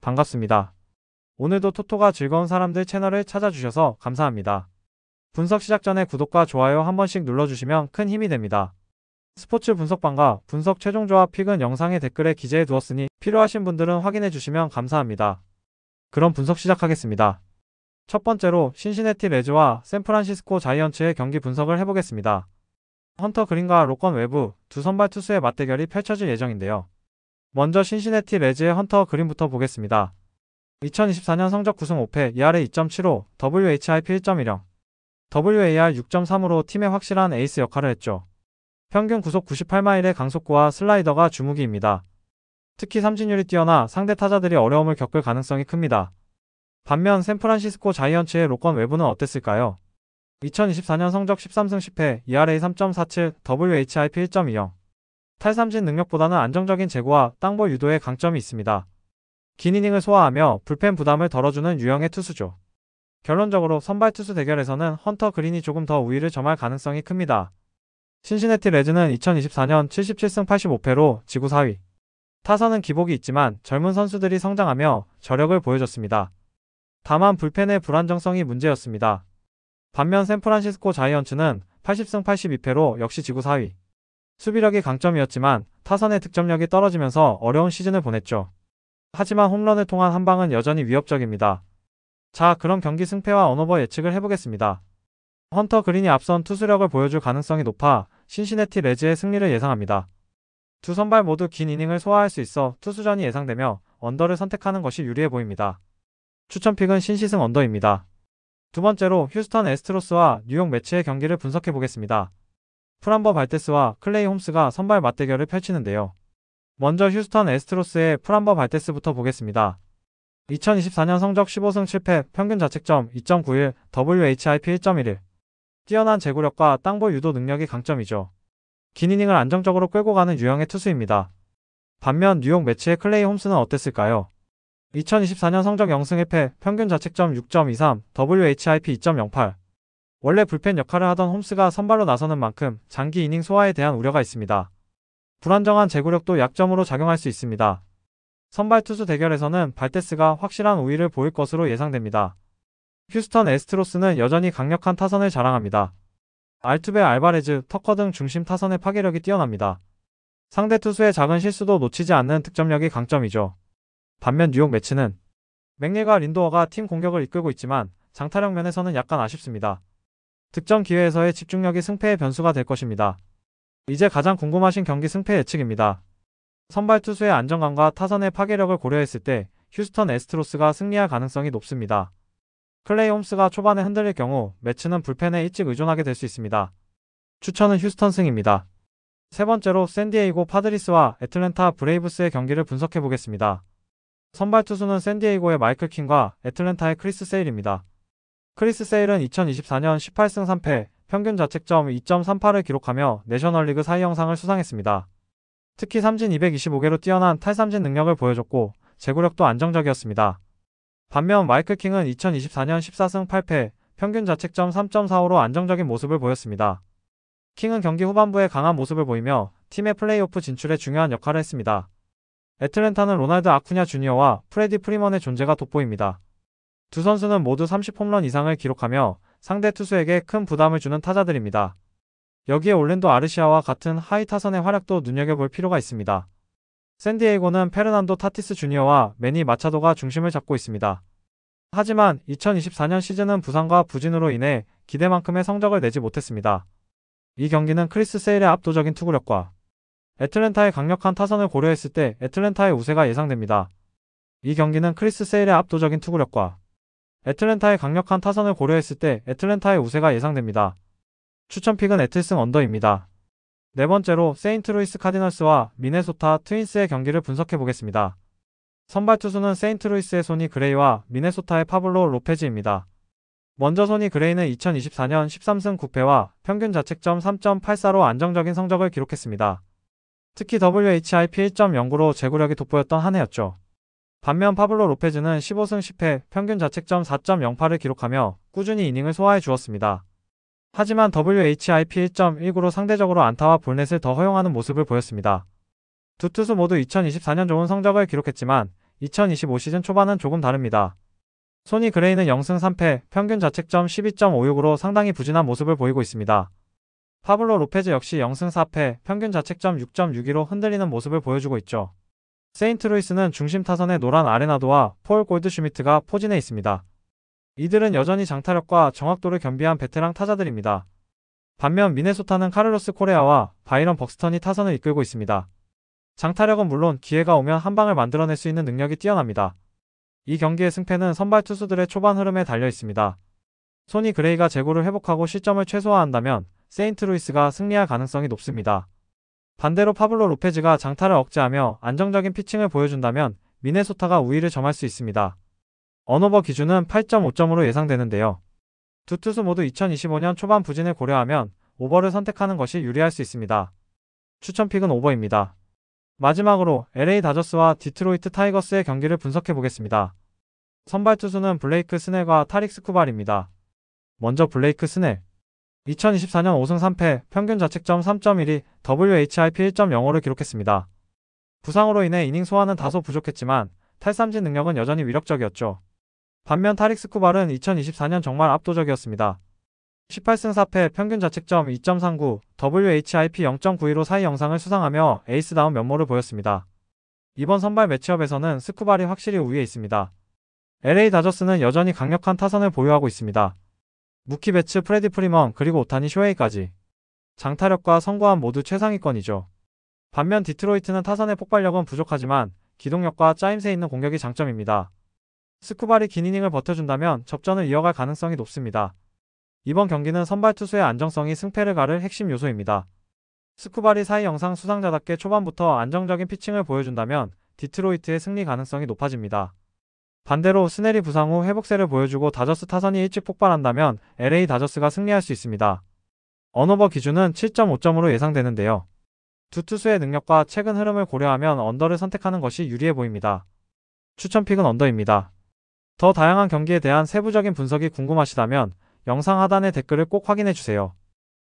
반갑습니다. 오늘도 토토가 즐거운 사람들 채널을 찾아주셔서 감사합니다. 분석 시작 전에 구독과 좋아요 한 번씩 눌러주시면 큰 힘이 됩니다. 스포츠 분석방과 분석 최종 조합 픽은 영상의 댓글에 기재해 두었으니 필요하신 분들은 확인해 주시면 감사합니다. 그럼 분석 시작하겠습니다. 첫 번째로 신시내티 레즈와 샌프란시스코 자이언츠의 경기 분석을 해보겠습니다. 헌터 그린과 로건 웨브 두 선발 투수의 맞대결이 펼쳐질 예정인데요. 먼저 신시내티 레즈의 헌터 그린부터 보겠습니다. 2024년 성적 9승 5패, ERA 2.75, WHIP 1.10, WAR 6.3으로 팀의 확실한 에이스 역할을 했죠. 평균 구속 98마일의 강속구와 슬라이더가 주무기입니다. 특히 삼진율이 뛰어나 상대 타자들이 어려움을 겪을 가능성이 큽니다. 반면 샌프란시스코 자이언츠의 로건 웨브는 어땠을까요? 2024년 성적 13승 10패, ERA 3.47, WHIP 1.20. 탈삼진 능력보다는 안정적인 제구와 땅볼 유도에 강점이 있습니다. 긴 이닝을 소화하며 불펜 부담을 덜어주는 유형의 투수죠. 결론적으로 선발 투수 대결에서는 헌터 그린이 조금 더 우위를 점할 가능성이 큽니다. 신시내티 레즈는 2024년 77승 85패로 지구 4위. 타선은 기복이 있지만 젊은 선수들이 성장하며 저력을 보여줬습니다. 다만 불펜의 불안정성이 문제였습니다. 반면 샌프란시스코 자이언츠는 80승 82패로 역시 지구 4위. 수비력이 강점이었지만 타선의 득점력이 떨어지면서 어려운 시즌을 보냈죠. 하지만 홈런을 통한 한방은 여전히 위협적입니다. 자, 그럼 경기 승패와 언오버 예측을 해보겠습니다. 헌터 그린이 앞선 투수력을 보여줄 가능성이 높아 신시내티 레즈의 승리를 예상합니다. 두 선발 모두 긴 이닝을 소화할 수 있어 투수전이 예상되며 언더를 선택하는 것이 유리해 보입니다. 추천픽은 신시승 언더입니다. 두 번째로 휴스턴 애스트로스와 뉴욕 매치의 경기를 분석해 보겠습니다. 프람버 발테스와 클레이 홈스가 선발 맞대결을 펼치는데요. 먼저 휴스턴 애스트로스의 프람버 발테스부터 보겠습니다. 2024년 성적 15승 7패, 평균 자책점 2.91, WHIP 1.11. 뛰어난 제구력과 땅볼 유도 능력이 강점이죠. 긴 이닝을 안정적으로 끌고 가는 유형의 투수입니다. 반면 뉴욕 매치의 클레이 홈스는 어땠을까요? 2024년 성적 0승 1패, 평균 자책점 6.23, WHIP 2.08. 원래 불펜 역할을 하던 홈스가 선발로 나서는 만큼 장기 이닝 소화에 대한 우려가 있습니다. 불안정한 제구력도 약점으로 작용할 수 있습니다. 선발 투수 대결에서는 발테스가 확실한 우위를 보일 것으로 예상됩니다. 휴스턴 애스트로스는 여전히 강력한 타선을 자랑합니다. 알투베, 알바레즈, 터커 등 중심 타선의 파괴력이 뛰어납니다. 상대 투수의 작은 실수도 놓치지 않는 득점력이 강점이죠. 반면 뉴욕 매치는 맥닐과 린도어가 팀 공격을 이끌고 있지만 장타력 면에서는 약간 아쉽습니다. 득점 기회에서의 집중력이 승패의 변수가 될 것입니다. 이제 가장 궁금하신 경기 승패 예측입니다. 선발 투수의 안정감과 타선의 파괴력을 고려했을 때 휴스턴 애스트로스가 승리할 가능성이 높습니다. 클레이 홈스가 초반에 흔들릴 경우 매치는 불펜에 일찍 의존하게 될 수 있습니다. 추천은 휴스턴 승입니다. 세 번째로 샌디에이고 파드리스와 애틀랜타 브레이브스의 경기를 분석해 보겠습니다. 선발 투수는 샌디에이고의 마이클 킹과 애틀랜타의 크리스 세일입니다. 크리스 세일은 2024년 18승 3패, 평균 자책점 2.38을 기록하며 내셔널리그 4위 영상을 수상했습니다. 특히 삼진 225개로 뛰어난 탈삼진 능력을 보여줬고 제구력도 안정적이었습니다. 반면 마이클 킹은 2024년 14승 8패, 평균 자책점 3.45로 안정적인 모습을 보였습니다. 킹은 경기 후반부에 강한 모습을 보이며 팀의 플레이오프 진출에 중요한 역할을 했습니다. 애틀랜타는 로날드 아쿠냐 주니어와 프레디 프리먼의 존재가 돋보입니다. 두 선수는 모두 30홈런 이상을 기록하며 상대 투수에게 큰 부담을 주는 타자들입니다. 여기에 올랜도 아르시아와 같은 하이 타선의 활약도 눈여겨볼 필요가 있습니다. 샌디에이고는 페르난도 타티스 주니어와 매니 마차도가 중심을 잡고 있습니다. 하지만 2024년 시즌은 부상과 부진으로 인해 기대만큼의 성적을 내지 못했습니다. 이 경기는 크리스 세일의 압도적인 투구력과 애틀랜타의 강력한 타선을 고려했을 때 애틀랜타의 우세가 예상됩니다. 이 경기는 크리스 세일의 압도적인 투구력과 애틀랜타의 강력한 타선을 고려했을 때 애틀랜타의 우세가 예상됩니다. 추천픽은 애틀승 언더입니다. 네 번째로 세인트루이스 카디널스와 미네소타 트윈스의 경기를 분석해 보겠습니다. 선발 투수는 세인트루이스의 소니 그레이와 미네소타의 파블로 로페즈입니다. 먼저 소니 그레이는 2024년 13승 9패와 평균 자책점 3.84로 안정적인 성적을 기록했습니다. 특히 WHIP 1.09로 제구력이 돋보였던 한 해였죠. 반면 파블로 로페즈는 15승 10패, 평균 자책점 4.08을 기록하며 꾸준히 이닝을 소화해 주었습니다. 하지만 WHIP 1.19로 상대적으로 안타와 볼넷을 더 허용하는 모습을 보였습니다. 두 투수 모두 2024년 좋은 성적을 기록했지만 2025 시즌 초반은 조금 다릅니다. 소니 그레이는 0승 3패, 평균 자책점 12.56으로 상당히 부진한 모습을 보이고 있습니다. 파블로 로페즈 역시 0승 4패, 평균 자책점 6.62로 흔들리는 모습을 보여주고 있죠. 세인트루이스는 중심 타선의 노란 아레나도와 폴 골드슈미트가 포진해 있습니다. 이들은 여전히 장타력과 정확도를 겸비한 베테랑 타자들입니다. 반면 미네소타는 카를로스 코레아와 바이런 벅스턴이 타선을 이끌고 있습니다. 장타력은 물론 기회가 오면 한 방을 만들어낼 수 있는 능력이 뛰어납니다. 이 경기의 승패는 선발 투수들의 초반 흐름에 달려 있습니다. 소니 그레이가 재고를 회복하고 실점을 최소화한다면 세인트루이스가 승리할 가능성이 높습니다. 반대로 파블로 로페즈가 장타를 억제하며 안정적인 피칭을 보여준다면 미네소타가 우위를 점할 수 있습니다. 언오버 기준은 8.5점으로 예상되는데요. 두 투수 모두 2025년 초반 부진을 고려하면 오버를 선택하는 것이 유리할 수 있습니다. 추천픽은 오버입니다. 마지막으로 LA 다저스와 디트로이트 타이거스의 경기를 분석해 보겠습니다. 선발 투수는 블레이크 스넬과 타릭 스쿠발입니다. 먼저 블레이크 스넬. 2024년 5승 3패, 평균 자책점 3.12, WHIP 1.05를 기록했습니다. 부상으로 인해 이닝 소화는 다소 부족했지만 탈삼진 능력은 여전히 위력적이었죠. 반면 타릭 스쿠발은 2024년 정말 압도적이었습니다. 18승 4패, 평균 자책점 2.39, WHIP 0.92로 사이 영상을 수상하며 에이스다운 면모를 보였습니다. 이번 선발 매치업에서는 스쿠발이 확실히 우위에 있습니다. LA 다저스는 여전히 강력한 타선을 보유하고 있습니다. 무키 베츠, 프레디 프리먼, 그리고 오타니 쇼헤이까지. 장타력과 선구함 모두 최상위권이죠. 반면 디트로이트는 타선의 폭발력은 부족하지만 기동력과 짜임새 있는 공격이 장점입니다. 스쿠발이 긴 이닝을 버텨준다면 접전을 이어갈 가능성이 높습니다. 이번 경기는 선발 투수의 안정성이 승패를 가를 핵심 요소입니다. 스쿠발이 사이 영상 수상자답게 초반부터 안정적인 피칭을 보여준다면 디트로이트의 승리 가능성이 높아집니다. 반대로 스넬이 부상 후 회복세를 보여주고 다저스 타선이 일찍 폭발한다면 LA 다저스가 승리할 수 있습니다. 언오버 기준은 7.5점으로 예상되는데요. 두 투수의 능력과 최근 흐름을 고려하면 언더를 선택하는 것이 유리해 보입니다. 추천픽은 언더입니다. 더 다양한 경기에 대한 세부적인 분석이 궁금하시다면 영상 하단의 댓글을 꼭 확인해주세요.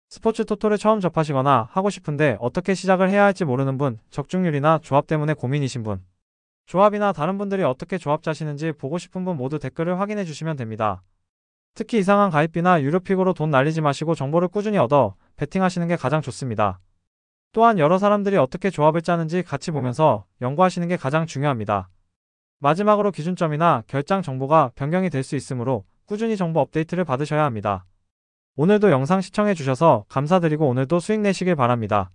스포츠 토토를 처음 접하시거나 하고 싶은데 어떻게 시작을 해야 할지 모르는 분, 적중률이나 조합 때문에 고민이신 분, 조합이나 다른 분들이 어떻게 조합 짜시는지 보고 싶은 분 모두 댓글을 확인해주시면 됩니다. 특히 이상한 가입비나 유료픽으로 돈 날리지 마시고 정보를 꾸준히 얻어 베팅하시는 게 가장 좋습니다. 또한 여러 사람들이 어떻게 조합을 짜는지 같이 보면서 연구하시는 게 가장 중요합니다. 마지막으로 기준점이나 결장 정보가 변경이 될 수 있으므로 꾸준히 정보 업데이트를 받으셔야 합니다. 오늘도 영상 시청해주셔서 감사드리고 오늘도 수익 내시길 바랍니다.